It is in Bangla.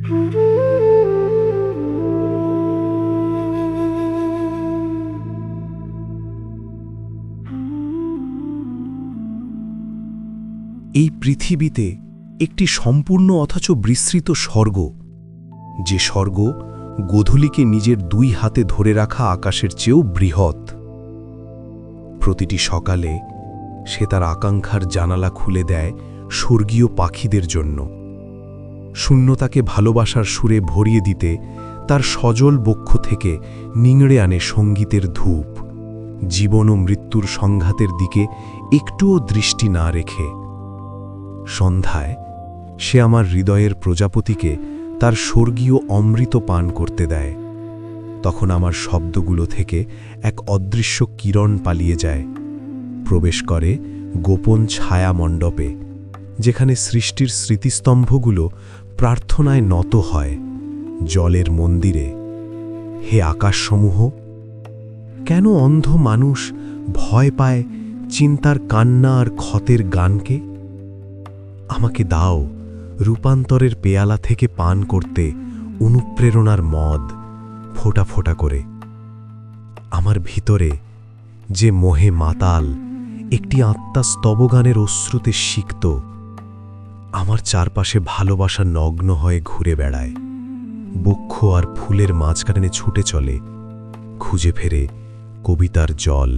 এই পৃথিবীতে একটি সম্পূর্ণ অথচ বিস্তৃত স্বর্গ, যে স্বর্গ গোধূলিকে নিজের দুই হাতে ধরে রাখা আকাশের চেয়েও বৃহৎ। প্রতিটি সকালে সে তার আকাঙ্ক্ষার জানালা খুলে দেয় স্বর্গীয় পাখিদের জন্য, শূন্যতাকে ভালোবাসার সুরে ভরিয়ে দিতে তার সজল বক্ষ থেকে নিংড়ে আনে সঙ্গীতের ধূপ, জীবন ও মৃত্যুর সংঘাতের দিকে একটুও দৃষ্টি না রেখে। সন্ধ্যায় সে আমার হৃদয়ের প্রজাপতিকে তার স্বর্গীয় অমৃত পান করতে দেয়। তখন আমার শব্দগুলো থেকে এক অদৃশ্য কিরণ পালিয়ে যায়, প্রবেশ করে গোপন ছায়া মণ্ডপে, যেখানে সৃষ্টির স্মৃতিস্তম্ভগুলো প্রার্থনায় নত হয়। জলের মন্দিরে, হে আকাশসমূহ, কেন অন্ধ মানুষ ভয় পায় চিন্তার কান্না আর ক্ষতের গানকে? আমাকে দাও রূপান্তরের পেয়ালা থেকে পান করতে অনুপ্রেরণার মদ, ফোঁটা ফোঁটা করে। আমার ভিতরে যে মোহে মাতাল একটি আত্মা স্তবগানের অশ্রুতে সিক্ত, আমার চারপাশে ভালোবাসা নগ্ন হয়ে ঘুরে বেড়ায়, বক্ষ আর ফুলের মাঝখানে ছুটে চলে, খুঁজে ফেরে কবিতার জল।